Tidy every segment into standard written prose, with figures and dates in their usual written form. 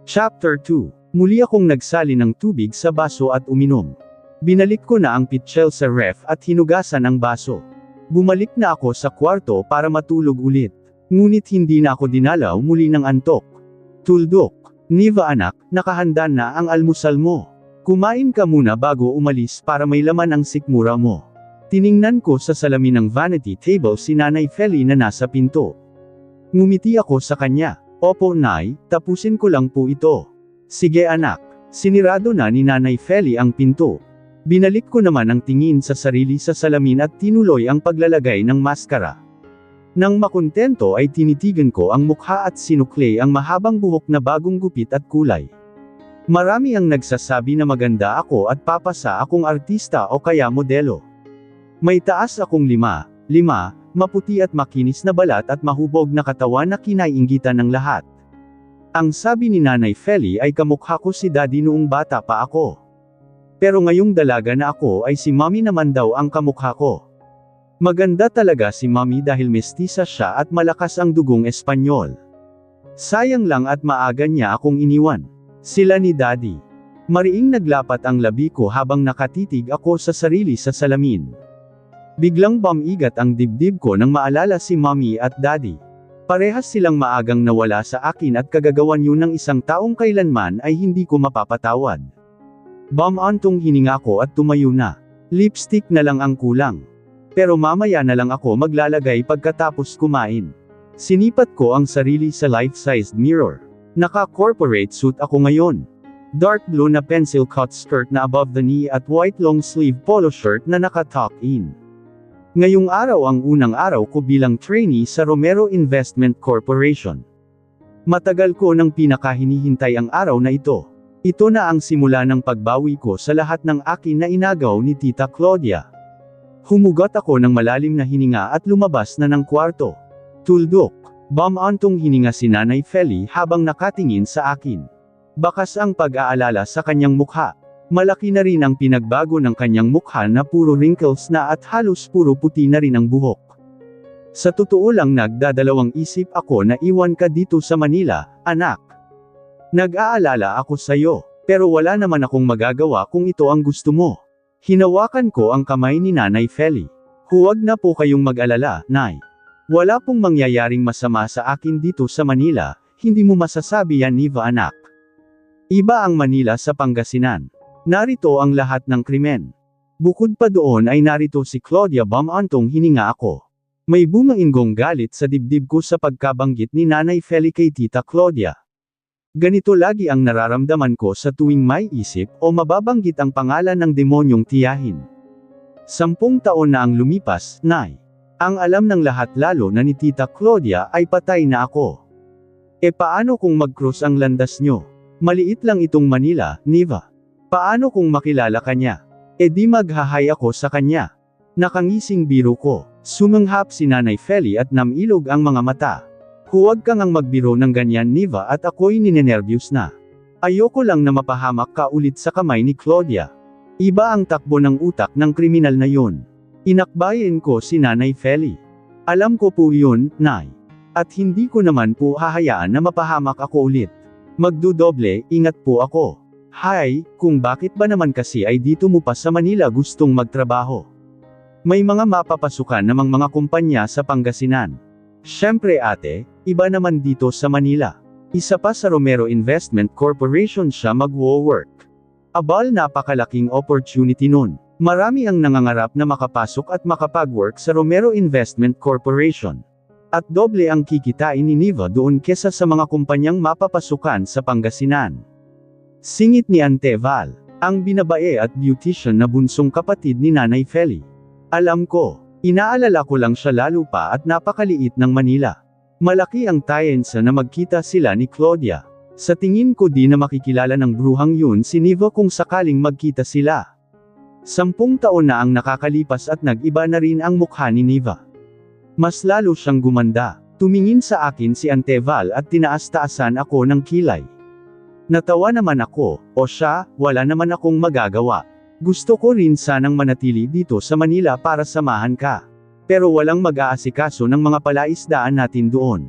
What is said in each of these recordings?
Chapter 2. Muli akong nagsali ng tubig sa baso at uminom. Binalik ko na ang pitchel sa ref at hinugasan ang baso. Bumalik na ako sa kwarto para matulog ulit. Ngunit hindi na ako dinalaw muli ng antok. Tuldok. Niva anak, nakahanda na ang almusal mo. Kumain ka muna bago umalis para may laman ang sikmura mo. Tiningnan ko sa salamin ng vanity table si Nanay Feli na nasa pinto. Ngumiti ako sa kanya. Opo Nay, tapusin ko lang po ito. Sige anak. Sinirado na ni Nanay Feli ang pinto. Binalik ko naman ang tingin sa sarili sa salamin at tinuloy ang paglalagay ng maskara. Nang makontento ay tinitigan ko ang mukha at sinukli ang mahabang buhok na bagong gupit at kulay. Marami ang nagsasabi na maganda ako at papasa akong artista o kaya modelo. May taas akong 5'5", maputi at makinis na balat at mahubog na katawan na kinaiinggitan ng lahat. Ang sabi ni Nanay Feli ay kamukha ko si Daddy noong bata pa ako. Pero ngayong dalaga na ako ay si Mommy naman daw ang kamukha ko. Maganda talaga si Mommy dahil mestiza siya at malakas ang dugong Espanyol. Sayang lang at maaga niya akong iniwan. Sila ni Daddy. Mariing naglapat ang labi ko habang nakatitig ako sa sarili sa salamin. Biglang bumigat ang dibdib ko nang maalala si Mommy at Daddy. Parehas silang maagang nawala sa akin at kagagawan yun ng isang taong kailanman ay hindi ko mapapatawad. Bumantong hininga ko at tumayo na. Lipstick na lang ang kulang. Pero mamaya na lang ako maglalagay pagkatapos kumain. Sinipat ko ang sarili sa life-sized mirror. Naka-corporate suit ako ngayon. Dark blue na pencil cut skirt na above the knee at white long sleeve polo shirt na naka-tuck in. Ngayong araw ang unang araw ko bilang trainee sa Romero Investment Corporation. Matagal ko nang pinakahinihintay ang araw na ito. Ito na ang simula ng pagbawi ko sa lahat ng akin na inagaw ni Tita Claudia. Humugot ako ng malalim na hininga at lumabas na ng kwarto. Tuldok. Bumantong hininga si Nanay Feli habang nakatingin sa akin. Bakas ang pag-aalala sa kanyang mukha. Malaki na rin ang pinagbago ng kanyang mukha na puro wrinkles na at halos puro puti na rin ang buhok. Sa totoo lang nagdadalawang isip ako na iwan ka dito sa Manila, anak. Nag-aalala ako sa'yo, pero wala naman akong magagawa kung ito ang gusto mo. Hinawakan ko ang kamay ni Nanay Feli. Huwag na po kayong mag-alala, Nay. Wala pong mangyayaring masama sa akin dito sa Manila, hindi mo masasabi yan Niva anak. Iba ang Manila sa Pangasinan. Narito ang lahat ng krimen. Bukod pa doon ay narito si Claudia bumantong hininga ako. May bumainggong galit sa dibdib ko sa pagkabanggit ni Nanay Feli kay Tita Claudia. Ganito lagi ang nararamdaman ko sa tuwing may isip o mababanggit ang pangalan ng demonyong tiyahin. 10 taon na ang lumipas, Nay. Ang alam ng lahat lalo na ni Tita Claudia ay patay na ako. E paano kung mag-cross ang landas nyo? Maliit lang itong Manila, Niva. Paano kung makilala ka niya? E di maghahay ako sa kanya. Nakangising biro ko. Sumanghap si Nanay Feli at namilog ang mga mata. Huwag kang ang magbiro ng ganyan Niva at ako'y ninenervyos na. Ayoko lang na mapahamak ka ulit sa kamay ni Claudia. Iba ang takbo ng utak ng kriminal na yun. Inakbayin ko si Nanay Feli. Alam ko po yun, Nay. At hindi ko naman po hahayaan na mapahamak ako ulit. Magdudoble, ingat po ako. Hay, kung bakit ba naman kasi ay dito mo pa sa Manila gustong magtrabaho. May mga mapapasukan namang mga kumpanya sa Pangasinan. Siyempre ate, iba naman dito sa Manila. Isa pa sa Romero Investment Corporation siya mag-wo-work. Abal napakalaking opportunity nun. Marami ang nangangarap na makapasok at makapag-work sa Romero Investment Corporation. At doble ang kikitain ni Niva doon kesa sa mga kumpanyang mapapasukan sa Pangasinan. Singit ni Ante Val, ang binabae at beautician na bunsong kapatid ni Nanay Feli. Alam ko. Inaalala ko lang siya lalo pa at napakaliit ng Manila. Malaki ang tayensa na magkita sila ni Claudia. Sa tingin ko di na makikilala ng bruhang yun si Niva kung sakaling magkita sila. 10 taon na ang nakakalipas at nag-iba na rin ang mukha ni Niva. Mas lalo siyang gumanda. Tumingin sa akin si Anteval at tinaas-taasan ako ng kilay. Natawa naman ako, o siya, wala naman akong magagawa. Gusto ko rin sanang manatili dito sa Manila para samahan ka. Pero walang mag-aasikaso ng mga palaisdaan natin doon.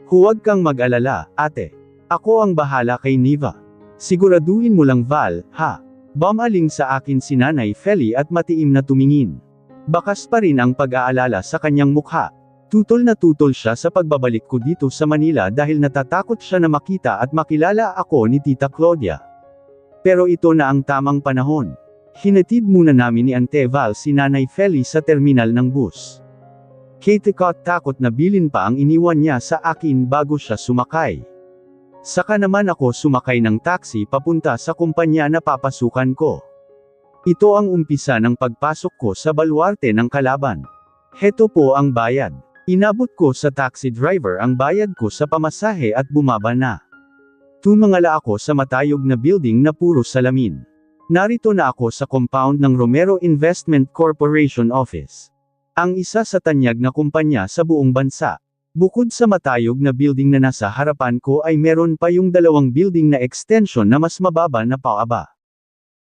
Huwag kang mag-alala, ate. Ako ang bahala kay Niva. Siguraduhin mo lang Val, ha? Bumaling sa akin si Nanay Feli at matiim na tumingin. Bakas pa rin ang pag-aalala sa kanyang mukha. Tutol na tutol siya sa pagbabalik ko dito sa Manila dahil natatakot siya na makita at makilala ako ni Tita Claudia. Pero ito na ang tamang panahon. Hinatid muna namin ni Ante Val si Nanay Feli sa terminal ng bus. Takot na bilin pa ang iniwan niya sa akin bago siya sumakay. Saka naman ako sumakay ng taxi papunta sa kumpanya na papasukan ko. Ito ang umpisa ng pagpasok ko sa baluarte ng kalaban. Heto po ang bayad. Inabot ko sa taxi driver ang bayad ko sa pamasahe at bumaba na. Tumingala ako sa matayog na building na puro salamin. Narito na ako sa compound ng Romero Investment Corporation Office. Ang isa sa tanyag na kumpanya sa buong bansa. Bukod sa matayog na building na nasa harapan ko ay meron pa yung dalawang building na extension na mas mababa na paaba.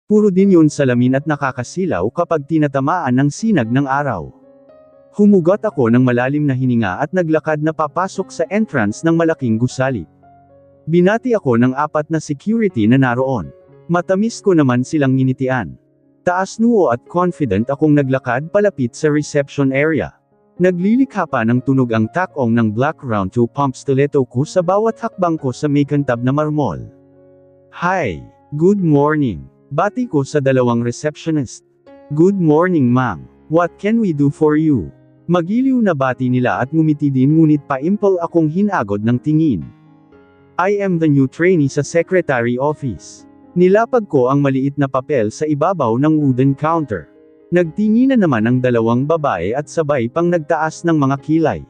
Puro din yun salamin at nakakasilaw kapag tinatamaan ng sinag ng araw. Humugot ako ng malalim na hininga at naglakad na papasok sa entrance ng malaking gusali. Binati ako ng 4 na security na naroon. Matamis ko naman silang nginitian. Taas noo at confident akong naglakad palapit sa reception area. Naglilikha pa ng tunog ang takong ng black round 2 pump stiletto ko sa bawat hakbang ko sa may kantab na marmol. Hi! Good morning! Bati ko sa dalawang receptionist. Good morning ma'am. What can we do for you? Magiliw na bati nila at ngumiti din ngunit pa-imple akong hinagod ng tingin. I am the new trainee sa secretary office. Nilapag ko ang maliit na papel sa ibabaw ng wooden counter. Nagtinginan naman ang dalawang babae at sabay pang nagtaas ng mga kilay.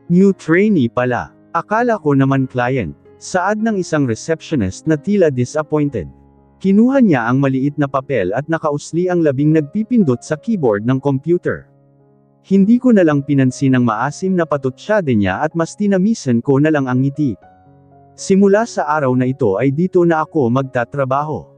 New trainee pala. Akala ko naman client. Saad ng isang receptionist na tila disappointed. Kinuha niya ang maliit na papel at nakausli ang labing nagpipindot sa keyboard ng computer. Hindi ko na lang pinansin ang maasim na patutsyade niya at mas tinamisan ko na lang ang ngiti. Simula sa araw na ito ay dito na ako magtatrabaho.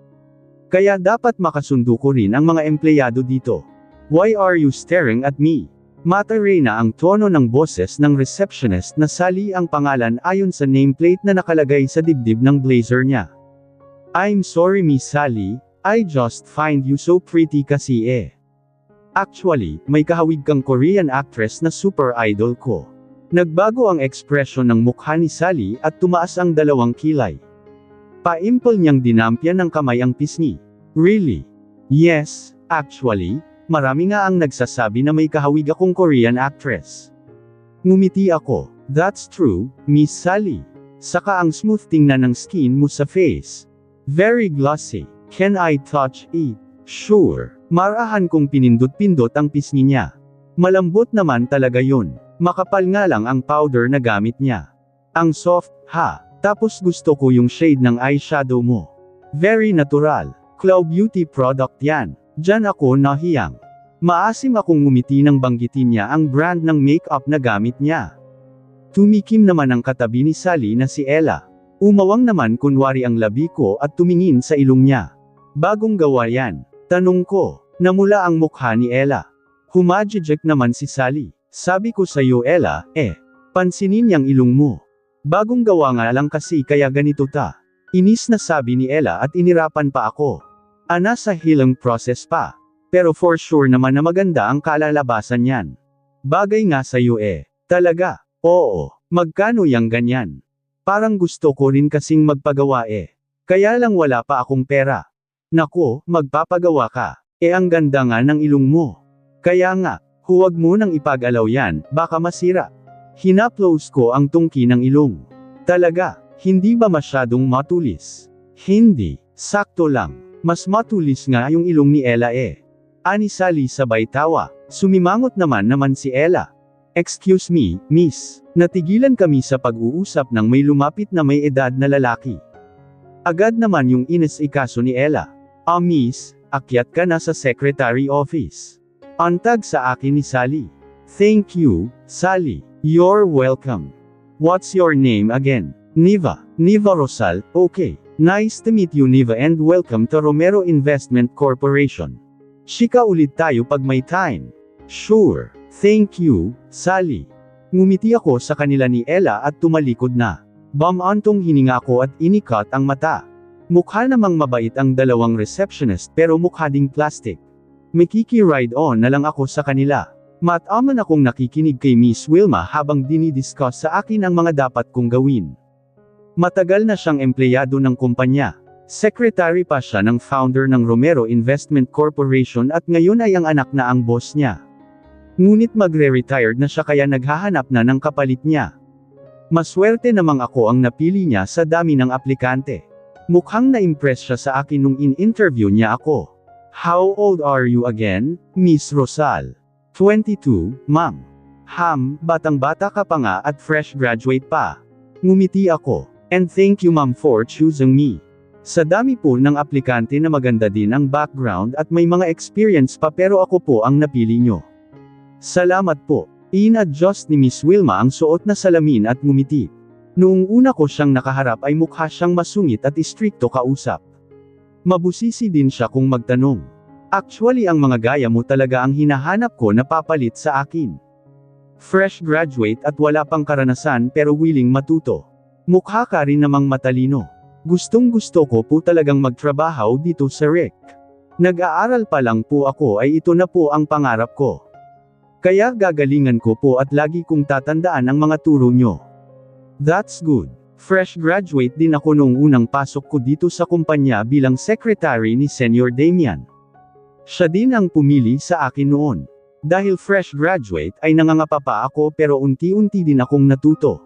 Kaya dapat makasundo ko rin ang mga empleyado dito. Why are you staring at me? Mataray na ang tono ng boses ng receptionist na Sally ang pangalan ayon sa nameplate na nakalagay sa dibdib ng blazer niya. I'm sorry Miss Sally, I just find you so pretty kasi eh. Actually, may kahawig kang Korean actress na super idol ko. Nagbago ang ekspresyon ng mukha ni Sally at tumaas ang dalawang kilay. Pa-imple niyang dinampyan ng kamay ang pisngi. Really? Yes, actually, marami nga ang nagsasabi na may kahawig akong Korean actress. Ngumiti ako. That's true, Miss Sally. Saka ang smooth tingnan ng skin mo sa face. Very glossy. Can I touch it? Sure. Marahan kong pinindot-pindot ang pisngi niya. Malambot naman talaga yun. Makapal nga lang ang powder na gamit niya. Ang soft, ha? Tapos gusto ko yung shade ng eyeshadow mo. Very natural. Cloud Beauty product yan. Diyan ako nahiyang. Maasim akong ngumiti nang banggitin niya ang brand ng makeup na gamit niya. Tumikim naman ang katabi ni Sally na si Ella. Umawang naman kunwari ang labi ko at tumingin sa ilong niya. Bagong gawa yan. Tanong ko. Namula ang mukha ni Ella. Humajijek naman si Sally. Sabi ko sa iyo Ella, pansinin niyang ilong mo. Bagong gawa nga lang kasi kaya ganito ta. Inis na sabi ni Ella at inirapan pa ako. Nasa healing process pa. Pero for sure naman na maganda ang kalalabasan niyan. Bagay nga sa iyo Talaga? Oo. Magkano yang ganyan? Parang gusto ko rin kasing magpagawa Kaya lang wala pa akong pera. Nako, magpapagawa ka. Ang ganda nga ng ilong mo. Kaya nga, huwag mo nang ipag-alaw yan, baka masira. Hinaplos ko ang tungki ng ilong. Talaga, hindi ba masyadong matulis? Hindi, sakto lang. Mas matulis nga yung ilong ni Ella Ani Sally sabay tawa. Sumimangot naman si Ella. Excuse me, miss. Natigilan kami sa pag-uusap nang may lumapit na may edad na lalaki. Agad naman yung inas-ikaso ni Ella. Miss, akyat ka na sa secretary office. Antag sa akin ni Sally. Thank you, Sally. You're welcome. What's your name again? Niva. Niva Rosal, okay. Nice to meet you Niva and welcome to Romero Investment Corporation. Chika ulit tayo pag may time. Sure. Thank you, Sally. Ngumiti ako sa kanila ni Ella at tumalikod na. Bumantong hininga ko at inikat ang mata. Mukha namang mabait ang dalawang receptionist pero mukha ding plastic. Makiki-ride on na lang ako sa kanila. Mataman akong nakikinig kay Miss Wilma habang dinidiscuss sa akin ang mga dapat kong gawin. Matagal na siyang empleyado ng kumpanya. Secretary pa siya ng founder ng Romero Investment Corporation at ngayon ay ang anak na ang boss niya. Ngunit magre-retired na siya kaya naghahanap na ng kapalit niya. Maswerte namang ako ang napili niya sa dami ng aplikante. Mukhang na-impress siya sa akin nung in-interview niya ako. How old are you again, Miss Rosal? 22, ma'am. Batang-bata ka pa nga at fresh graduate pa. Ngumiti ako. And thank you ma'am for choosing me. Sa dami po ng aplikante na maganda din ang background at may mga experience pa pero ako po ang napili nyo. Salamat po. In-adjust ni Miss Wilma ang suot na salamin at ngumiti. Noong una ko siyang nakaharap ay mukha siyang masungit at istrikto kausap. Mabusisi din siya kung magtanong. Actually ang mga gaya mo talaga ang hinahanap ko na papalit sa akin. Fresh graduate at wala pang karanasan pero willing matuto. Mukha ka rin namang matalino. Gustong-gusto ko po talagang magtrabaho dito sa REC. Nag-aaral pa lang po ako ay ito na po ang pangarap ko. Kaya gagalingan ko po at lagi kong tatandaan ang mga turo nyo. That's good. Fresh graduate din ako noong unang pasok ko dito sa kumpanya bilang secretary ni Senior Damian. Siya din ang pumili sa akin noon. Dahil fresh graduate ay nangangapa pa ako pero unti-unti din akong natuto.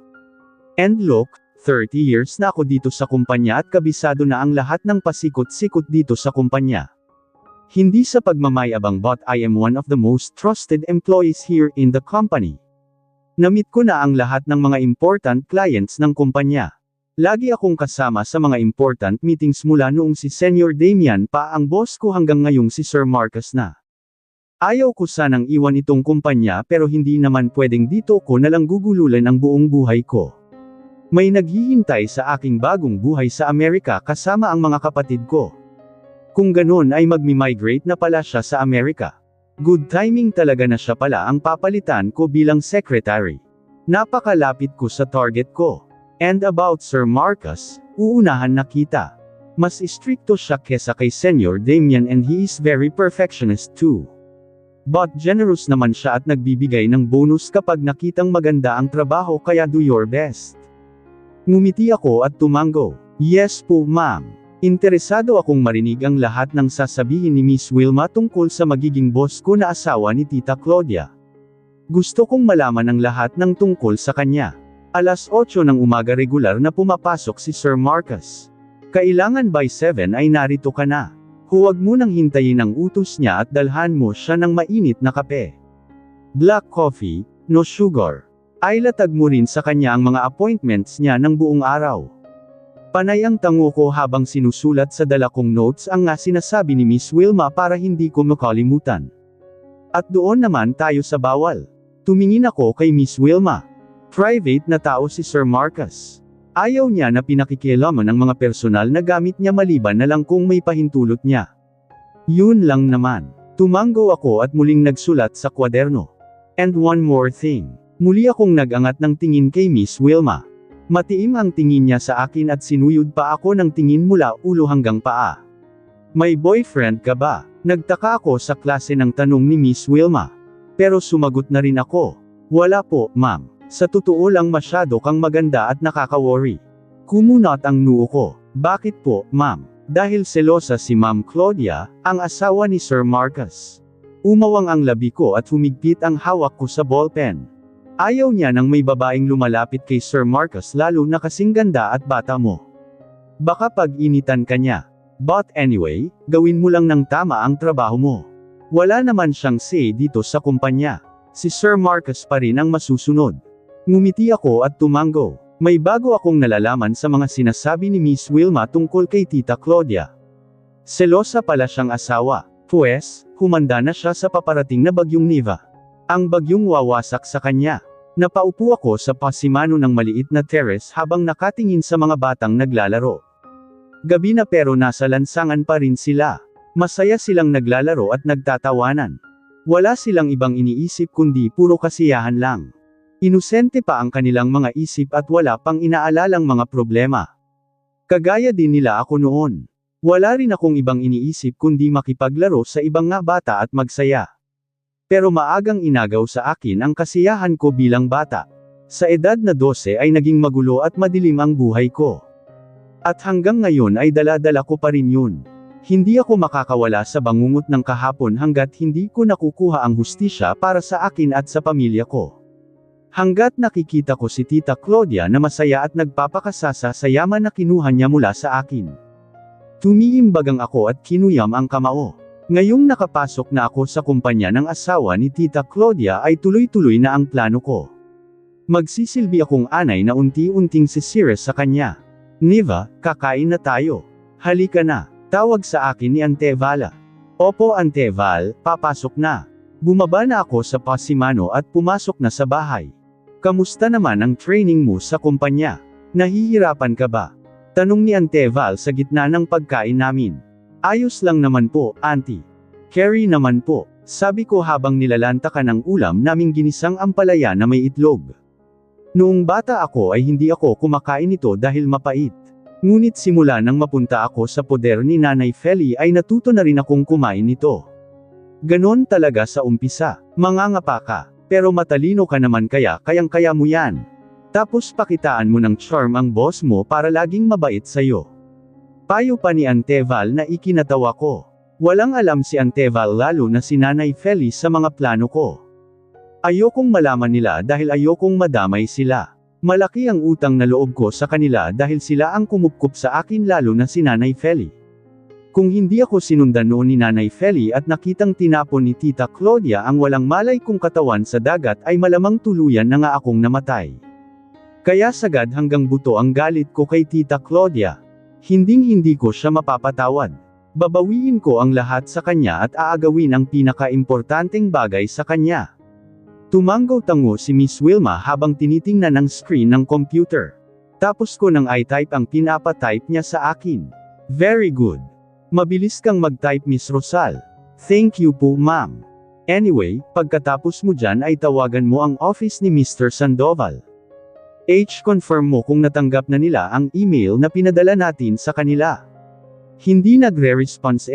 And look, 30 years na ako dito sa kumpanya at kabisado na ang lahat ng pasikot-sikot dito sa kumpanya. Hindi sa pagmamayabang but I am one of the most trusted employees here in the company. Namit ko na ang lahat ng mga important clients ng kumpanya. Lagi akong kasama sa mga important meetings mula noong si Senior Damian pa ang boss ko hanggang ngayong si Sir Marcus na. Ayaw ko sanang iwan itong kumpanya pero hindi naman pwedeng dito ko nalang gugululan ang buong buhay ko. May naghihintay sa aking bagong buhay sa Amerika kasama ang mga kapatid ko. Kung ganon ay magmi-migrate na pala siya sa Amerika. Good timing talaga na siya pala ang papalitan ko bilang secretary. Napakalapit ko sa target ko. And about Sir Marcus, uunahan na kita. Mas istrikto siya kesa kay Senior Damian and he is very perfectionist too. But generous naman siya at nagbibigay ng bonus kapag nakitang maganda ang trabaho kaya do your best. Ngumiti ako at tumango. Yes po ma'am. Interesado akong marinig ang lahat ng sasabihin ni Miss Wilma tungkol sa magiging boss ko na asawa ni Tita Claudia. Gusto kong malaman ang lahat ng tungkol sa kanya. 8:00 ng umaga regular na pumapasok si Sir Marcus. Kailangan by 7 ay narito ka na. Huwag mo nang hintayin ang utos niya at dalhan mo siya ng mainit na kape. Black coffee, no sugar. Ay latag mo rin sa kanya ang mga appointments niya ng buong araw. Panay ang tango ko habang sinusulat sa dala kong notes ang nga sinasabi ni Miss Wilma para hindi ko makalimutan. At doon naman tayo sa bawal. Tumingin ako kay Miss Wilma. Private na tao si Sir Marcus. Ayaw niya na pinakikialaman ang mga personal na gamit niya maliban na lang kung may pahintulot niya. Yun lang naman. Tumango ako at muling nagsulat sa kwaderno. And one more thing. Muli akong nag-angat ng tingin kay Miss Wilma. Matiim ang tingin niya sa akin at sinuyod pa ako ng tingin mula ulo hanggang paa. May boyfriend ka ba? Nagtaka ako sa klase ng tanong ni Miss Wilma. Pero sumagot na rin ako. Wala po, ma'am. Sa totoo lang masyado kang maganda at nakaka-worry. Kumunat ang noo ko. Bakit po, ma'am? Dahil selosa si Ma'am Claudia, ang asawa ni Sir Marcus. Umawang ang labi ko at humigpit ang hawak ko sa ballpen. Ayaw niya nang may babaeng lumalapit kay Sir Marcus lalo na kasing ganda at bata mo. Baka pag-initan ka niya. But anyway, gawin mo lang ng tama ang trabaho mo. Wala naman siyang say dito sa kumpanya. Si Sir Marcus pa rin ang masusunod. Ngumiti ako at tumango. May bago akong nalalaman sa mga sinasabi ni Miss Wilma tungkol kay Tita Claudia. Selosa pala siyang asawa. Pues, humanda na siya sa paparating na bagyong Niva. Ang bagyong wawasak sa kanya. Napaupo ako sa pasimano ng maliit na terrace habang nakatingin sa mga batang naglalaro. Gabi na pero nasa lansangan pa rin sila. Masaya silang naglalaro at nagtatawanan. Wala silang ibang iniisip kundi puro kasiyahan lang. Inosente pa ang kanilang mga isip at wala pang inaalalang mga problema. Kagaya din nila ako noon. Wala rin akong ibang iniisip kundi makipaglaro sa ibang nga bata at magsaya. Pero maagang inagaw sa akin ang kasiyahan ko bilang bata. Sa edad na 12 ay naging magulo at madilim ang buhay ko. At hanggang ngayon ay dala-dala ko pa rin yun. Hindi ako makakawala sa bangungot ng kahapon hanggat hindi ko nakukuha ang hustisya para sa akin at sa pamilya ko. Hanggat nakikita ko si Tita Claudia na masaya at nagpapakasasa sa yaman na kinuha niya mula sa akin. Tumiimbagang ako at kinuyam ang kamao. Ngayong nakapasok na ako sa kumpanya ng asawa ni Tita Claudia ay tuloy-tuloy na ang plano ko. Magsisilbi akong anay na unti-unting sisira sa kanya. Niva, kakain na tayo. Halika na, tawag sa akin ni Ante Vala. Opo Ante Val, papasok na. Bumaba na ako sa pasimano at pumasok na sa bahay. Kamusta naman ang training mo sa kumpanya? Nahihirapan ka ba? Tanong ni Ante Val sa gitna ng pagkain namin. Ayos lang naman po, Auntie. Carrie naman po, sabi ko habang nilalantakan ang ulam naming ginisang ampalaya na may itlog. Noong bata ako ay hindi ako kumakain nito dahil mapait. Ngunit simula nang mapunta ako sa poder ni Nanay Feli ay natuto na rin akong kumain nito. Ganon talaga sa umpisa, mangangapa ka, pero matalino ka naman kayang-kaya mo yan. Tapos pakitaan mo ng charm ang boss mo para laging mabait sa'yo. Payo pa ni Ante Val na ikinatawa ko. Walang alam si Ante Val lalo na si Nanay Feli sa mga plano ko. Ayokong malaman nila dahil ayokong madamay sila. Malaki ang utang na loob ko sa kanila dahil sila ang kumupkup sa akin lalo na si Nanay Feli. Kung hindi ako sinundan noon ni Nanay Feli at nakitang tinapon ni Tita Claudia ang walang malay kong katawan sa dagat ay malamang tuluyan na nga akong namatay. Kaya sagad hanggang buto ang galit ko kay Tita Claudia. Hinding-hindi ko siya mapapatawad. Babawiin ko ang lahat sa kanya at aagawin ang pinaka-importanteng bagay sa kanya. Tumanggaw-tango si Miss Wilma habang tinitingnan ang screen ng computer. Tapos ko nang i-type ang pinapa-type niya sa akin. Very good. Mabilis kang mag-type Miss Rosal. Thank you po ma'am. Anyway, pagkatapos mo dyan ay tawagan mo ang office ni Mr. Sandoval. Confirm mo kung natanggap na nila ang email na pinadala natin sa kanila. Hindi nagre-response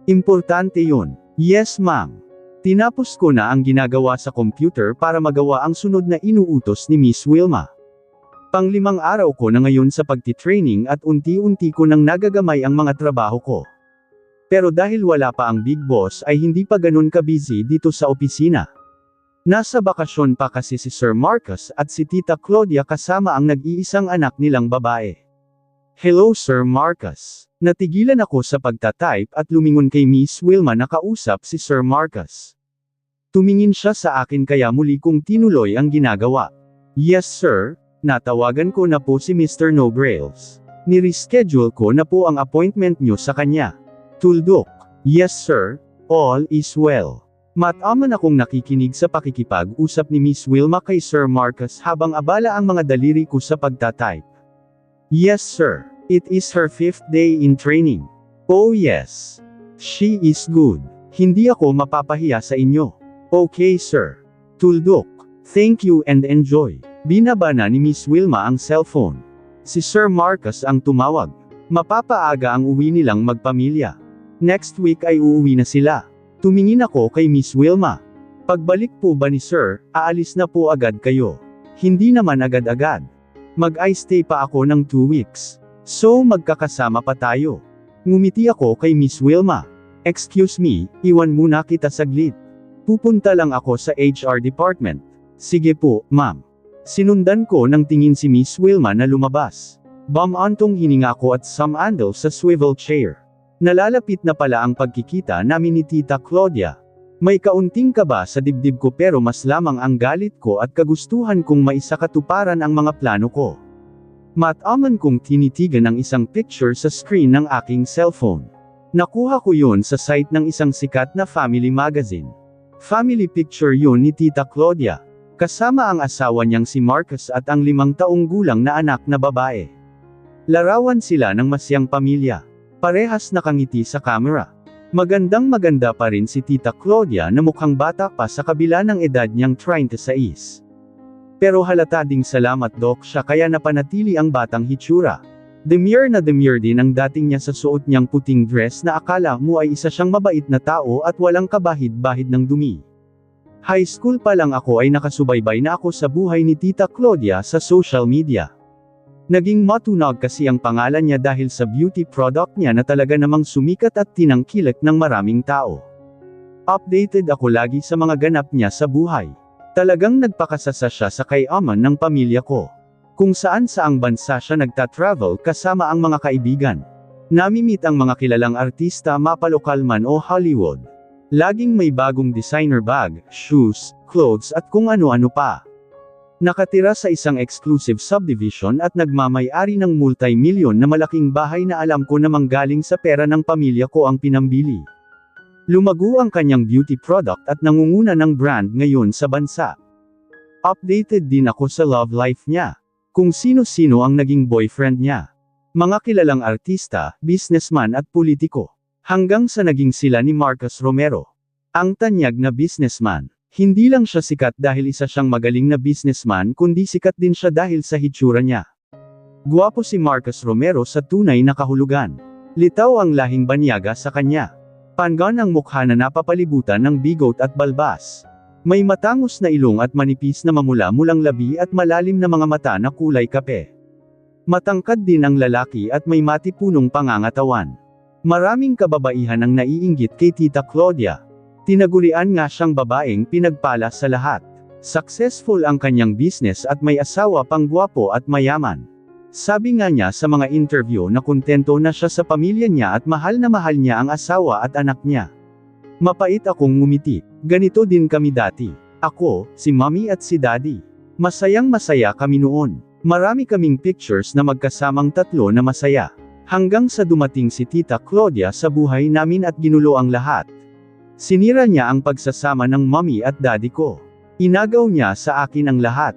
Importante yun. Yes ma'am. Tinapos ko na ang ginagawa sa computer para magawa ang sunod na inuutos ni Miss Wilma. Pang-5 araw ko na ngayon sa pagtitraining at unti-unti ko nang nagagamay ang mga trabaho ko. Pero dahil wala pa ang big boss ay hindi pa ganun ka-busy dito sa opisina. Nasa bakasyon pa kasi si Sir Marcus at si Tita Claudia kasama ang nag-iisang anak nilang babae. Hello Sir Marcus. Natigilan ako sa pagtatype at lumingon kay Miss Wilma na kausap si Sir Marcus. Tumingin siya sa akin kaya muli kong tinuloy ang ginagawa. Yes sir, natawagan ko na po si Mr. Nobrales. Nireschedule ko na po ang appointment nyo sa kanya. Tuldok. Yes sir, all is well. Mataman akong nakikinig sa pakikipag-usap ni Miss Wilma kay Sir Marcus habang abala ang mga daliri ko sa pagtatype. Yes sir, it is her 5th day in training. Oh yes. She is good. Hindi ako mapapahiya sa inyo. Okay sir. Tuldok. Thank you and enjoy. Binaba na ni Miss Wilma ang cellphone. Si Sir Marcus ang tumawag. Mapapaaga ang uwi nilang magpamilya. Next week ay uuwi na sila. Tumingin ako kay Miss Wilma. Pagbalik po ba ni Sir, aalis na po agad kayo? Hindi naman agad-agad. Mag-i-stay pa ako ng 2 weeks. So magkakasama pa tayo. Ngumiti ako kay Miss Wilma. Excuse me, iwan muna kita saglit. Pupunta lang ako sa HR department. Sige po, ma'am. Sinundan ko ng tingin si Miss Wilma na lumabas. Bumantong hininga ko at sumandal sa swivel chair. Nalalapit na pala ang pagkikita namin ni Tita Claudia. May kaunting kaba sa dibdib ko pero mas lamang ang galit ko at kagustuhan kong maisakatuparan ang mga plano ko. Mataman kong tinitigan ang isang picture sa screen ng aking cellphone. Nakuha ko yun sa site ng isang sikat na family magazine. Family picture yun ni Tita Claudia. Kasama ang asawa niyang si Marcus at ang 5 taong gulang na anak na babae. Larawan sila ng masyang pamilya. Parehas nakangiti sa camera. Magandang-maganda pa rin si Tita Claudia na mukhang bata pa sa kabila ng edad niyang 36. Pero halata ding salamat Doc siya kaya napanatili ang batang hitsura. Demure din ang dating niya sa suot niyang puting dress na akala mo ay isa siyang mabait na tao at walang kabahid-bahid ng dumi. High school pa lang ako ay nakasubaybay na ako sa buhay ni Tita Claudia sa social media. Naging matunog kasi ang pangalan niya dahil sa beauty product niya na talaga namang sumikat at tinangkilik ng maraming tao. Updated ako lagi sa mga ganap niya sa buhay. Talagang nagpakasasa siya sa kayaman ng pamilya ko. Kung saan saang bansa siya nagta-travel kasama ang mga kaibigan. Namimit ang mga kilalang artista mapalokal man o Hollywood. Laging may bagong designer bag, shoes, clothes at kung ano-ano pa. Nakatira sa isang exclusive subdivision at nagmamay-ari ng multi-million na malaking bahay na alam ko namang galing sa pera ng pamilya ko ang pinambili. Lumago ang kanyang beauty product at nangunguna ng brand ngayon sa bansa. Updated din ako sa love life niya. Kung sino-sino ang naging boyfriend niya. Mga kilalang artista, businessman at politiko. Hanggang sa naging sila ni Marcos Romero. Ang tanyag na businessman. Hindi lang siya sikat dahil isa siyang magaling na businessman kundi sikat din siya dahil sa hitsura niya. Guwapo si Marcos Romero sa tunay na kahulugan. Litaw ang lahing banyaga sa kanya. Panggan ang mukha na napapalibutan ng bigot at balbas. May matangos na ilong at manipis na mamula-mulang labi at malalim na mga mata na kulay kape. Matangkad din ang lalaki at may matipunong pangangatawan. Maraming kababaihan ang naiinggit kay Tita Claudia. Tinagurian nga siyang babaeng pinagpala sa lahat. Successful ang kanyang business at may asawa pang gwapo at mayaman. Sabi nga niya sa mga interview na kontento na siya sa pamilya niya at mahal niya ang asawa at anak niya. Mapait akong ngumiti. Ganito din kami dati. Ako, si Mommy at si Daddy. Masayang masaya kami noon. Marami kaming pictures na magkasamang tatlo na masaya. Hanggang sa dumating si Tita Claudia sa buhay namin at ginulo ang lahat. Sinira niya ang pagsasama ng Mommy at Daddy ko. Inagaw niya sa akin ang lahat.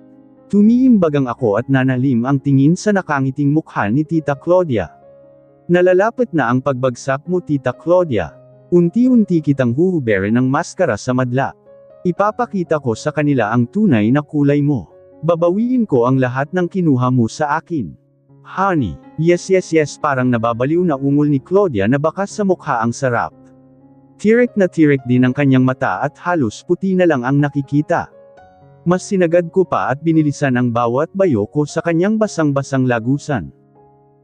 Tumiimbagang ako at nanalim ang tingin sa nakangiting mukha ni Tita Claudia. Nalalapit na ang pagbagsak mo Tita Claudia. Unti-unti kitang huhuberin ng maskara sa madla. Ipapakita ko sa kanila ang tunay na kulay mo. Babawiin ko ang lahat ng kinuha mo sa akin. Honey, yes parang nababaliw na ungol ni Claudia na bakas sa mukha ang sarap. Tirik na tirik din ang kanyang mata at halos puti na lang ang nakikita. Mas sinagad ko pa at binilisan ang bawat bayo ko sa kanyang basang-basang lagusan.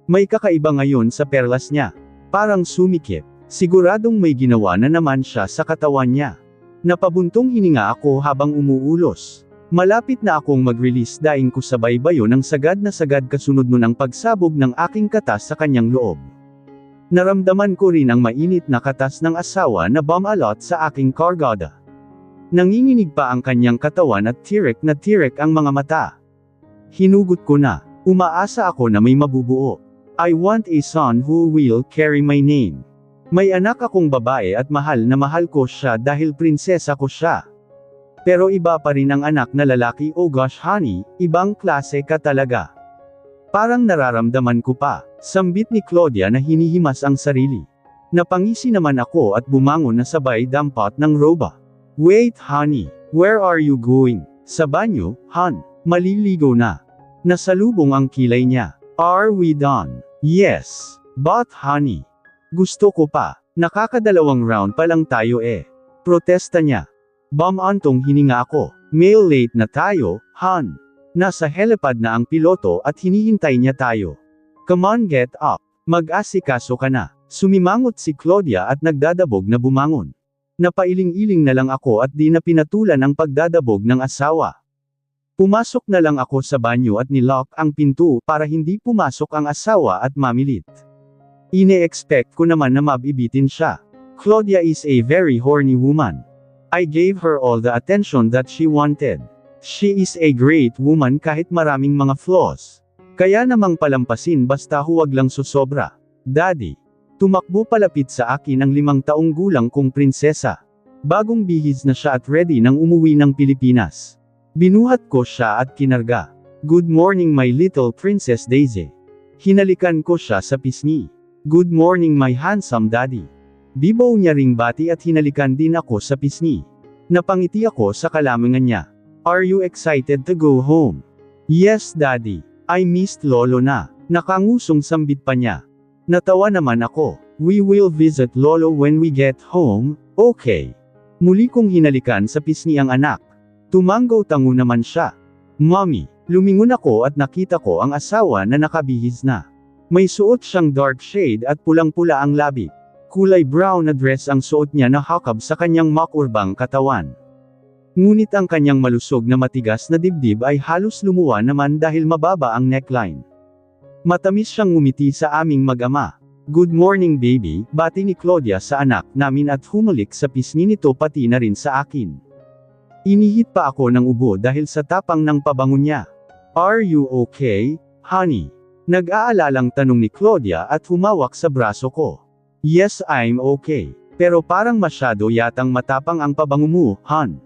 May kakaiba ngayon sa perlas niya. Parang sumikip. Siguradong may ginawa na naman siya sa katawan niya. Napabuntong hininga ako habang umuulos. Malapit na akong mag-release daing ko sabay bayo ng sagad na sagad kasunod nun ang pagsabog ng aking katas sa kanyang loob. Naramdaman ko rin ang mainit na katas ng asawa na bumalot sa aking kargada. Nanginginig pa ang kanyang katawan at tirik na tirik ang mga mata. Hinugot ko na. Umaasa ako na may mabubuo. I want a son who will carry my name. May anak akong babae at mahal ko siya dahil prinsesa ko siya. Pero iba pa rin ang anak na lalaki. Oh gosh honey, ibang klase ka talaga. Parang nararamdaman ko pa. Sambit ni Claudia na hinihimas ang sarili. Napangisi naman ako at bumangon na sabay dampot ng roba. Wait honey, where are you going? Sa banyo, hon. Maliligo na. Nasalubong ang kilay niya. Are we done? Yes. But honey. Gusto ko pa. Nakakadalawang round pa lang tayo eh. Protesta niya. Antong hininga ako. Mail late na tayo, hon. Nasa helipad na ang piloto at hinihintay niya tayo. Come on get up. Mag-asikaso ka na. Sumimangot si Claudia at nagdadabog na bumangon. Napailing-iling na lang ako at di na pinatulan ang pagdadabog ng asawa. Pumasok na lang ako sa banyo at nilock ang pinto para hindi pumasok ang asawa at mamilit. Ine-expect ko naman na mabibitin siya. Claudia is a very horny woman. I gave her all the attention that she wanted. She is a great woman kahit maraming mga flaws. Kaya namang palampasin basta huwag lang susobra. Daddy. Tumakbo palapit sa akin ang 5 taong gulang kong prinsesa. Bagong bihis na siya at ready nang umuwi ng Pilipinas. Binuhat ko siya at kinarga. Good morning my little Princess Daisy. Hinalikan ko siya sa pisngi. Good morning my handsome daddy. Bibaw niya ring bati at hinalikan din ako sa pisngi. Napangiti ako sa kalamangan niya. Are you excited to go home? Yes, Daddy. I missed Lolo na. Nakangusong sambit pa niya. Natawa naman ako. We will visit Lolo when we get home, okay. Muli kong hinalikan sa pisngi ang anak. Tumanggaw-tango naman siya. Mommy, lumingon ako at nakita ko ang asawa na nakabihis na. May suot siyang dark shade at pulang-pula ang labi. Kulay brown na dress ang suot niya na hakab sa kanyang makurbang katawan. Ngunit ang kanyang malusog na matigas na dibdib ay halos lumuwa naman dahil mababa ang neckline. Matamis siyang ngumiti sa aming mag-ama. Good morning baby, bati ni Claudia sa anak namin at humalik sa pisngi nito pati na rin sa akin. Inihit pa ako ng ubo dahil sa tapang ng pabango niya. Are you okay, honey? Nag-aalalang tanong ni Claudia at humawak sa braso ko. Yes, I'm okay. Pero parang masyado yatang matapang ang pabango mo, hon.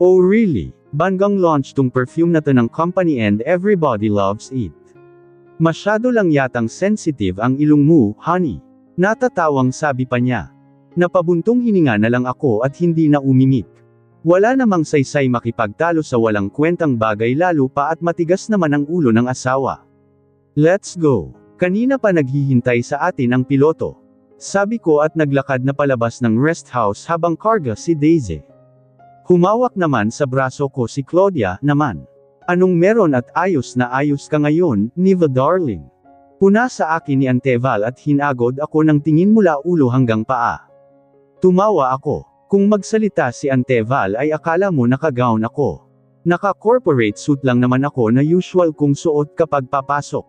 Oh really? Banggang launch tong perfume na to ng company and everybody loves it. Masyado lang yatang sensitive ang ilong mo, honey. Natatawang sabi pa niya. Napabuntong hininga na lang ako at hindi na umimik. Wala namang saysay makipagtalo sa walang kwentang bagay lalo pa at matigas naman ang ulo ng asawa. Let's go. Kanina pa naghihintay sa atin ang piloto. Sabi ko at naglakad na palabas ng rest house habang karga si Daisy. Humawak naman sa braso ko si Claudia naman. Anong meron at ayos na ayos ka ngayon, Niva darling? Puna sa akin ni Anteval at hinagod ako ng tingin mula ulo hanggang paa. Tumawa ako. Kung magsalita si Anteval ay akala mo naka-gown ako. Naka-corporate suit lang naman ako na usual kong suot kapag papasok.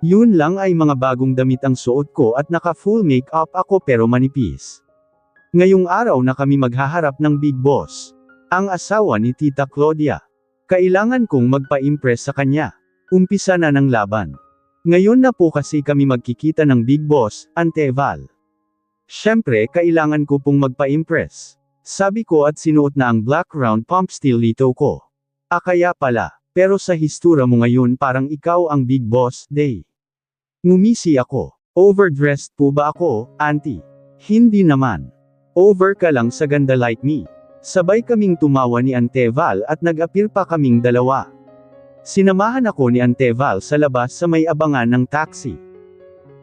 Yun lang ay mga bagong damit ang suot ko at naka-full make-up ako pero manipis. Ngayong araw na kami maghaharap ng Big Boss. Ang asawa ni Tita Claudia. Kailangan kong magpa-impress sa kanya. Umpisa na ng laban. Ngayon na po kasi kami magkikita ng Big Boss, Anteval. Siyempre kailangan ko pong magpa-impress. Sabi ko at sinuot na ang black round pump stiletto ko. Kaya pala, pero sa histura mo ngayon parang ikaw ang Big Boss, Day. Ngumisi ako. Overdressed po ba ako, auntie? Hindi naman. Over ka lang sa ganda like me. Sabay kaming tumawa ni Anteval at nag-appear pa kaming dalawa. Sinamahan ako ni Anteval sa labas sa may abangan ng taxi.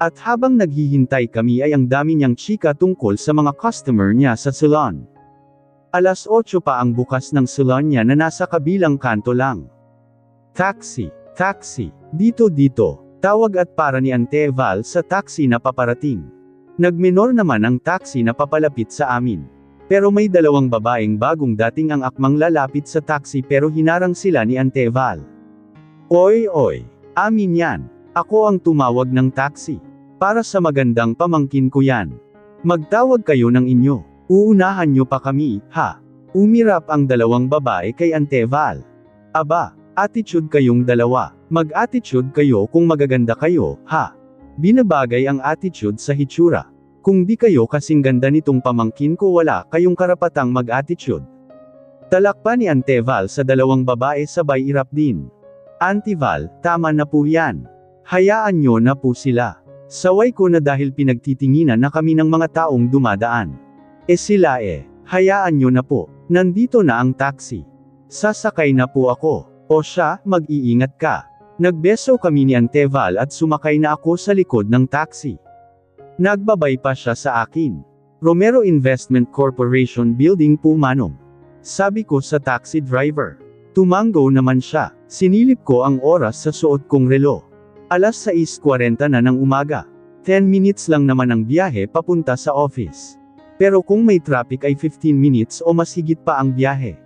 At habang naghihintay kami ay ang dami niyang chika tungkol sa mga customer niya sa salon. Alas 8 pa ang bukas ng salon niya na nasa kabilang kanto lang. Taxi, taxi, dito, tawag at para ni Anteval sa taxi na paparating. Nagmenor naman ang taxi na papalapit sa amin. Pero may dalawang babaeng bagong dating ang akmang lalapit sa taxi pero hinarang sila ni Anteval. Oy, amin yan. Ako ang tumawag ng taxi. Para sa magandang pamangkin ko yan. Magtawag kayo ng inyo. Uunahan nyo pa kami, ha? Umirap ang dalawang babae kay Anteval. Aba, attitude kayong dalawa. Mag-attitude kayo kung magaganda kayo, ha? Binabagay ang attitude sa hitsura. Kung di kayo kasing ganda nitong pamangkin ko wala kayong karapatang mag-attitude. Talakpa ni Anteval sa dalawang babae sabay irap din. Anteval, tama na po yan. Hayaan nyo na po sila. Saway ko na dahil pinagtitinginan na kami ng mga taong dumadaan. Sila hayaan nyo na po. Nandito na ang taxi. Sasakay na po ako. O siya, mag-iingat ka. Nagbeso kami ni Anteval at sumakay na ako sa likod ng taxi. Nagbabay pa siya sa akin. Romero Investment Corporation Building po manong. Sabi ko sa taxi driver. Tumanggo naman siya. Sinilip ko ang oras sa suot kong relo. Alas 6:40 na ng umaga. 10 minutes lang naman ang biyahe papunta sa office. Pero kung may traffic ay 15 minutes o mas higit pa ang biyahe.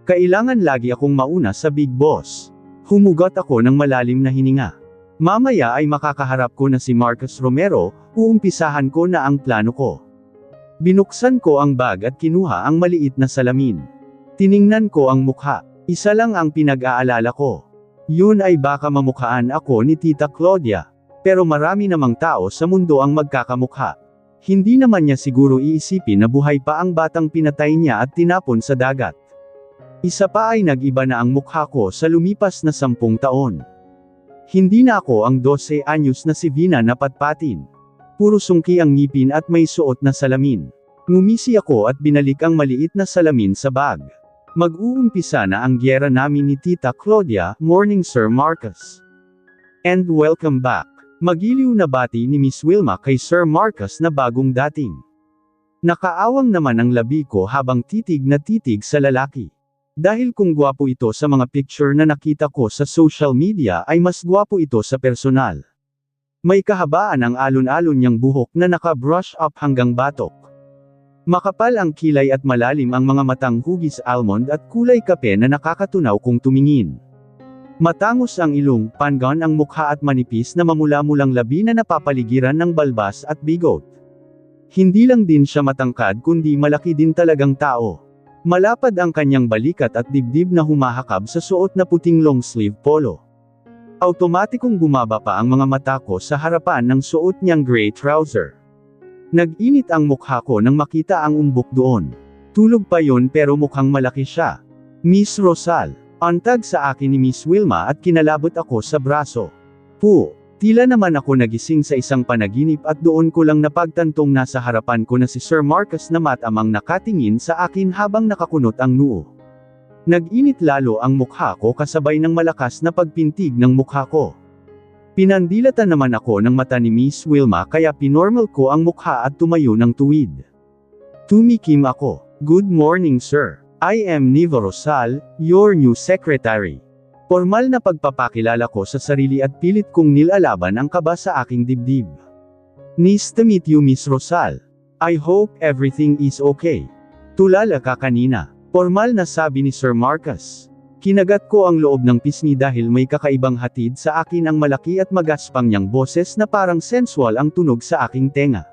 Kailangan lagi akong mauna sa Big Boss. Humugot ako ng malalim na hininga. Mamaya ay makakaharap ko na si Marcus Romero, uumpisahan ko na ang plano ko. Binuksan ko ang bag at kinuha ang maliit na salamin. Tiningnan ko ang mukha. Isa lang ang pinag-aalala ko. Yun ay baka mamukhaan ako ni Tita Claudia. Pero marami namang tao sa mundo ang magkakamukha. Hindi naman niya siguro iisipin na buhay pa ang batang pinatay niya at tinapon sa dagat. Isa pa ay nag-iba na ang mukha ko sa lumipas na 10 taon. Hindi na ako ang 12 anyos na si Vina na patpatin. Puro sungki ang ngipin at may suot na salamin. Ngumisi ako at binalik ang maliit na salamin sa bag. Mag-uumpisa na ang gyera namin ni Tita Claudia. Morning Sir Marcus. And welcome back. Magiliw na bati ni Miss Wilma kay Sir Marcus na bagong dating. Nakaawang naman ang labi ko habang titig na titig sa lalaki. Dahil kung gwapo ito sa mga picture na nakita ko sa social media ay mas gwapo ito sa personal. May kahabaan ang alon-alon niyang buhok na naka-brush up hanggang batok. Makapal ang kilay at malalim ang mga matang hugis almond at kulay kape na nakakatunaw kung tumingin. Matangos ang ilong, pangan ang mukha at manipis na mamula-mulang labi na napapaligiran ng balbas at bigot. Hindi lang din siya matangkad kundi malaki din talagang tao. Malapad ang kanyang balikat at dibdib na humahakab sa suot na puting long sleeve polo. Automatikong bumaba pa ang mga mata ko sa harapan ng suot niyang gray trouser. Nag-init ang mukha ko nang makita ang umbok doon. Tulog pa yon pero mukhang malaki siya. Miss Rosal. Antag sa akin ni Miss Wilma at kinalabot ako sa braso. Tila naman ako nagising sa isang panaginip at doon ko lang napagtantong nasa harapan ko na si Sir Marcus na matamang nakatingin sa akin habang nakakunot ang noo. Nag-init lalo ang mukha ko kasabay ng malakas na pagpintig ng mukha ko. Pinandilatan naman ako ng mata ni Miss Wilma kaya pinormal ko ang mukha at tumayo ng tuwid. Tumikim ako. Good morning sir. I am Niva Rosal, your new secretary. Formal na pagpapakilala ko sa sarili at pilit kong nilalaban ang kaba sa aking dibdib. Nice to meet you Miss Rosal. I hope everything is okay. Tulala ka kanina. Formal na sabi ni Sir Marcus. Kinagat ko ang loob ng pisngi dahil may kakaibang hatid sa akin ang malaki at magaspang niyang boses na parang sensual ang tunog sa aking tenga.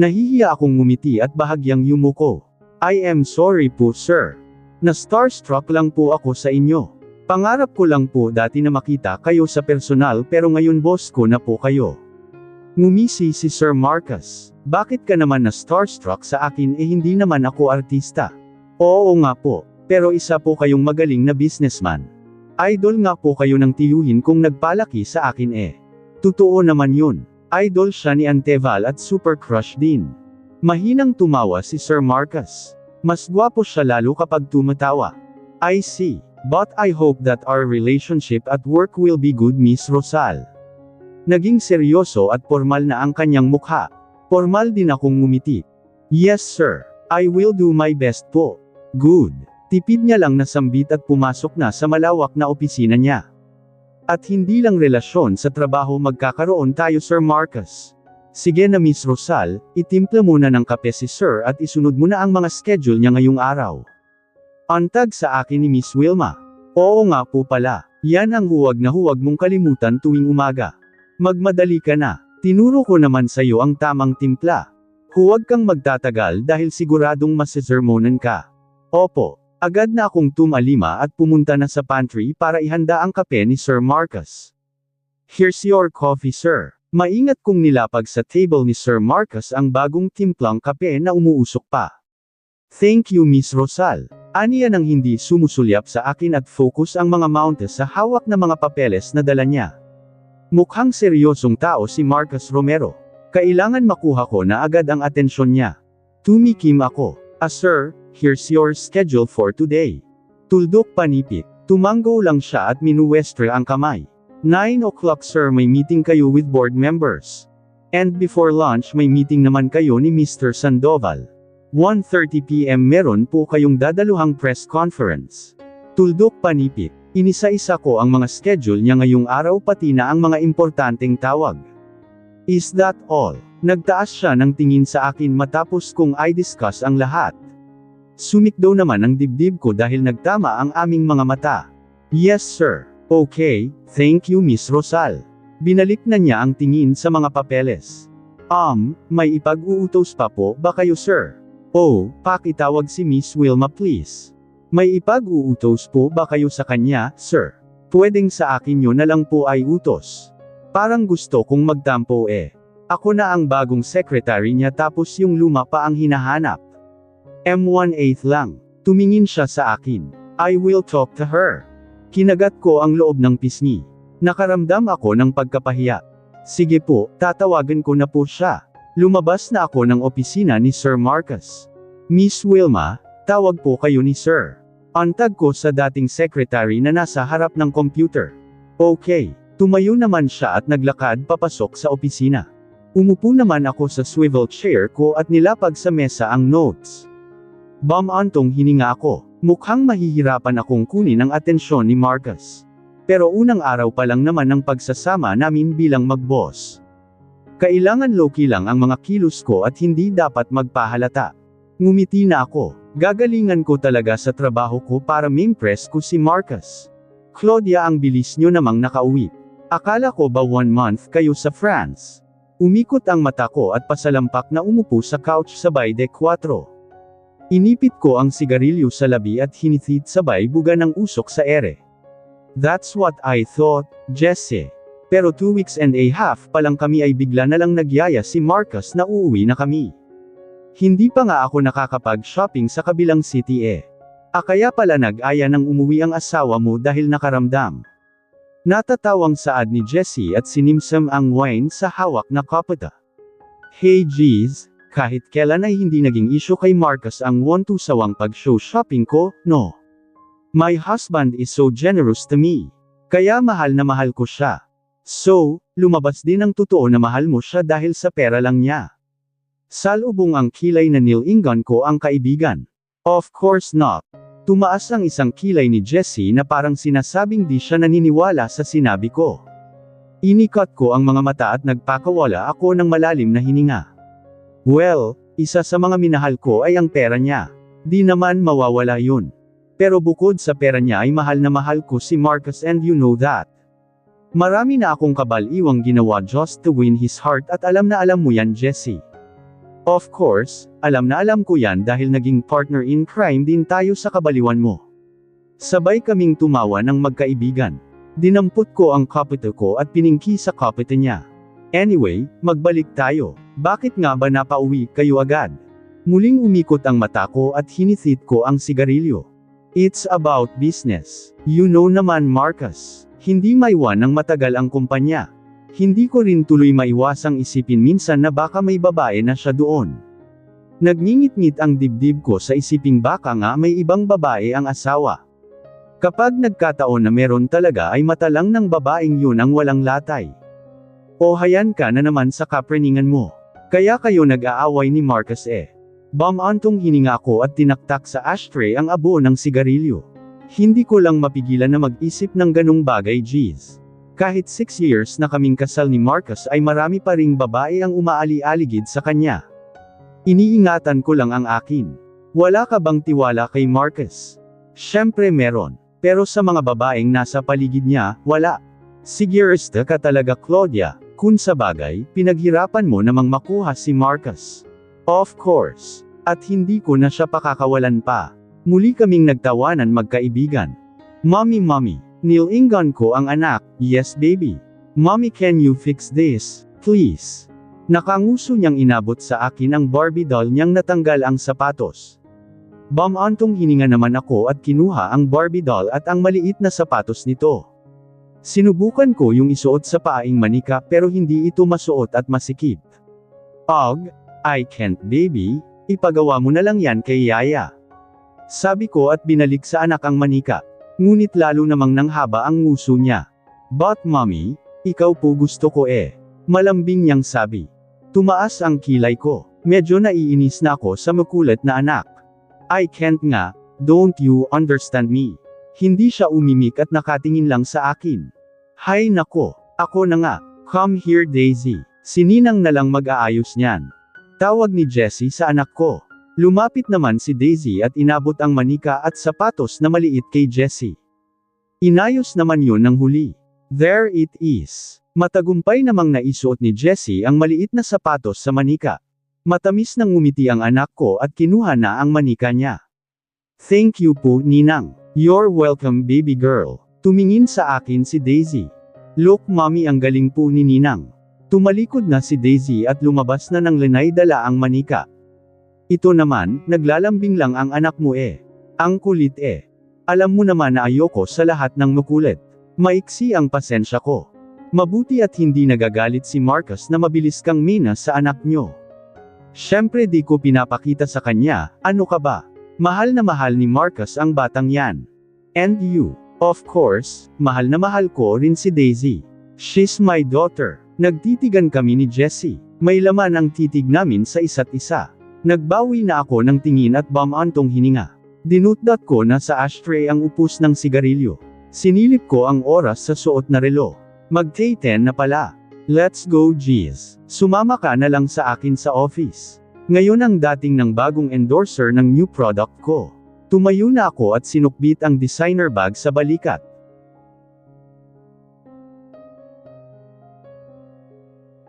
Nahihiya akong ngumiti at bahagyang yumuko. I am sorry po sir. Na-starstruck lang po ako sa inyo. Pangarap ko lang po dati na makita kayo sa personal pero ngayon boss ko na po kayo. Ngumisi si Sir Marcus. Bakit ka naman na-starstruck sa akin hindi naman ako artista? Oo nga po, pero isa po kayong magaling na businessman. Idol nga po kayo ng tiyuhin kung nagpalaki sa akin Totoo naman yun. Idol siya ni Anteval at super crush din. Mahinang tumawa si Sir Marcus. Mas gwapo siya lalo kapag tumatawa. I see. But I hope that our relationship at work will be good Miss Rosal. Naging seryoso at formal na ang kanyang mukha. Formal din akong ngumiti. Yes sir. I will do my best po. Good. Tipid niya lang na sambit at pumasok na sa malawak na opisina niya. At hindi lang relasyon sa trabaho magkakaroon tayo Sir Marcus. Sige na Miss Rosal, itimpla muna ng kape si Sir at isunod mo na ang mga schedule niya ngayong araw. Antag sa akin ni Miss Wilma. Oo nga po pala. Yan ang huwag na huwag mong kalimutan tuwing umaga. Magmadali ka na. Tinuro ko naman sa iyo ang tamang timpla. Huwag kang magtatagal dahil siguradong masisermonan ka. Opo. Agad na akong tumalima at pumunta na sa pantry para ihanda ang kape ni Sir Marcus. Here's your coffee sir. Maingat kong nilapag sa table ni Sir Marcus ang bagong timplang kape na umuusok pa. Thank you Miss Rosal. Aniya nang hindi sumusulyap sa akin at focus ang mga mountes sa hawak na mga papeles na dala niya. Mukhang seryosong tao si Marcus Romero. Kailangan makuha ko na agad ang atensyon niya. Tumikim ako. Sir, here's your schedule for today. Tuldok panipit. Tumanggo lang siya at minuwestre ang kamay. 9 o'clock sir may meeting kayo with board members. And before lunch may meeting naman kayo ni Mr. Sandoval. 1:30 PM meron po kayong dadaluhang press conference. Tuldok panipit. Inisa-isa ko ang mga schedule niya ngayong araw pati na ang mga importanteng tawag. Is that all? Nagtaas siya ng tingin sa akin matapos kong i-discuss ang lahat. Sumikdaw naman ang dibdib ko dahil nagtama ang aming mga mata. Yes sir. Okay, thank you Miss Rosal. Binalik na niya ang tingin sa mga papeles. May ipag-uutos pa po ba kayo sir? Oh, pakitawag si Miss Wilma please. May ipag-uutos po ba kayo sa kanya, sir? Pwedeng sa akin yun na lang po ay utos. Parang gusto kong magtampo Ako na ang bagong secretary niya tapos yung luma pa ang hinahanap. M1/8 lang. Tumingin siya sa akin. I will talk to her. Kinagat ko ang loob ng pisngi. Nakaramdam ako ng pagkapahiya. Sige po, tatawagan ko na po siya. Lumabas na ako ng opisina ni Sir Marcus. Miss Wilma, tawag po kayo ni Sir. Antag ko sa dating secretary na nasa harap ng computer. Okay. Tumayo naman siya at naglakad papasok sa opisina. Umupo naman ako sa swivel chair ko at nilapag sa mesa ang notes. Bumantong hininga ako. Mukhang mahihirapan akong kunin ang atensyon ni Marcus. Pero unang araw pa lang naman ng pagsasama namin bilang mag-boss. Kailangan low-key lang ang mga kilos ko at hindi dapat magpahalata. Ngumiti na ako. Gagalingan ko talaga sa trabaho ko para ma-impress ko si Marcus. Claudia, ang bilis nyo namang nakauwi. Akala ko ba 1 month kayo sa France? Umikot ang mata ko at pasalampak na umupo sa couch sabay de 4. Inipit ko ang sigarilyo sa labi at hinithit sabay buga ng usok sa ere. That's what I thought, Jesse. Pero 2 weeks and a half pa lang kami ay bigla na lang nagyaya si Marcus na uuwi na kami. Hindi pa nga ako nakakapag-shopping sa kabilang city eh. Kaya pala nag-aya nang umuwi ang asawa mo dahil nakaramdam. Natatawang saad ni Jessie at sinimsam ang wine sa hawak na kopeta. Hey geez, kahit kailan ay hindi naging issue kay Marcus ang want-to-sawang pag-show shopping ko, no? My husband is so generous to me. Kaya mahal na mahal ko siya. So, lumabas din ang totoo na mahal mo siya dahil sa pera lang niya. Salubong ang kilay na nilingan ko ang kaibigan. Of course not. Tumaas ang isang kilay ni Jessie na parang sinasabing di siya naniniwala sa sinabi ko. Inikat ko ang mga mata at nagpakawala ako ng malalim na hininga. Well, isa sa mga minahal ko ay ang pera niya. Di naman mawawala yun. Pero bukod sa pera niya ay mahal na mahal ko si Marcus and you know that. Marami na akong kabaliwang ginawa just to win his heart at alam na alam mo yan, Jessie. Of course, alam na alam ko yan dahil naging partner in crime din tayo sa kabaliwan mo. Sabay kaming tumawa ng magkaibigan. Dinampot ko ang kopete ko at piningki sa kopete niya. Anyway, magbalik tayo. Bakit nga ba napauwi kayo agad? Muling umikot ang mata ko at hinithit ko ang sigarilyo. It's about business. You know naman Marcus, hindi maiwan ng matagal ang kumpanya. Hindi ko rin tuloy maiwasang isipin minsan na baka may babae na siya doon. Nagngingit-ngit ang dibdib ko sa isiping baka nga may ibang babae ang asawa. Kapag nagkataon na meron talaga ay mata lang ng babaeng yun ang walang latay. O hayan ka na naman sa kapreningan mo. Kaya kayo nag-aaway ni Marcus eh. Bumantong hininga ko at tinaktak sa ashtray ang abo ng sigarilyo. Hindi ko lang mapigilan na mag-isip ng ganung bagay, geez. Kahit 6 years na kaming kasal ni Marcus ay marami pa ring babae ang umaali-aligid sa kanya. Iniingatan ko lang ang akin. Wala ka bang tiwala kay Marcus? Siyempre meron. Pero sa mga babaeng nasa paligid niya, wala. Sigurista ka talaga Claudia, kung sa bagay, pinaghirapan mo namang makuha si Marcus. Of course. At hindi ko na siya pakakawalan pa. Muli kaming nagtawanan magkaibigan. Mommy. Nilingan ko ang anak, yes baby. Mommy, can you fix this, please? Nakanguso niyang inabot sa akin ang Barbie doll niyang natanggal ang sapatos. Bumantong hininga naman ako at kinuha ang Barbie doll at ang maliit na sapatos nito. Sinubukan ko yung isuot sa paing manika pero hindi ito masuot at masikip. I can't baby, ipagawa mo na lang yan kay Yaya. Sabi ko at binalik sa anak ang manika. Ngunit lalo namang nanghaba ang nguso niya. But mommy, ikaw po gusto ko eh. Malambing niyang sabi. Tumaas ang kilay ko. Medyo naiinis na ako sa makulit na anak. I can't nga, don't you understand me? Hindi siya umimik at nakatingin lang sa akin. Hay nako, ako na nga. Come here Daisy. Sininang na lang mag-aayos niyan. Tawag ni Jessie sa anak ko. Lumapit naman si Daisy at inabot ang manika at sapatos na maliit kay Jessie. Inayos naman yun ng huli. There it is. Matagumpay namang naisuot ni Jessie ang maliit na sapatos sa manika. Matamis nang ngumiti ang anak ko at kinuha na ang manika niya. Thank you po, Ninang. You're welcome baby girl. Tumingin sa akin si Daisy. Look mommy, ang galing po ni Ninang. Tumalikod na si Daisy at lumabas na ng lanay dala ang manika. Ito naman, naglalambing lang ang anak mo eh. Ang kulit eh. Alam mo naman na ayoko sa lahat ng makulit. Maiksi ang pasensya ko. Mabuti at hindi nagagalit si Marcus na mabilis kang mina sa anak nyo. Siyempre di ko pinapakita sa kanya, ano ka ba? Mahal na mahal ni Marcus ang batang yan. And you. Of course, mahal na mahal ko rin si Daisy. She's my daughter. Nagtitigan kami ni Jessie. May laman ang titig namin sa isa't isa. Nagbawi na ako ng tingin at bumantong hininga. Dinutdat ko na sa ashtray ang upos ng sigarilyo. Sinilip ko ang oras sa suot na relo. Mag-10 na pala. Let's go Jeez. Sumama ka na lang sa akin sa office. Ngayon ang dating ng bagong endorser ng new product ko. Tumayo na ako at sinukbit ang designer bag sa balikat.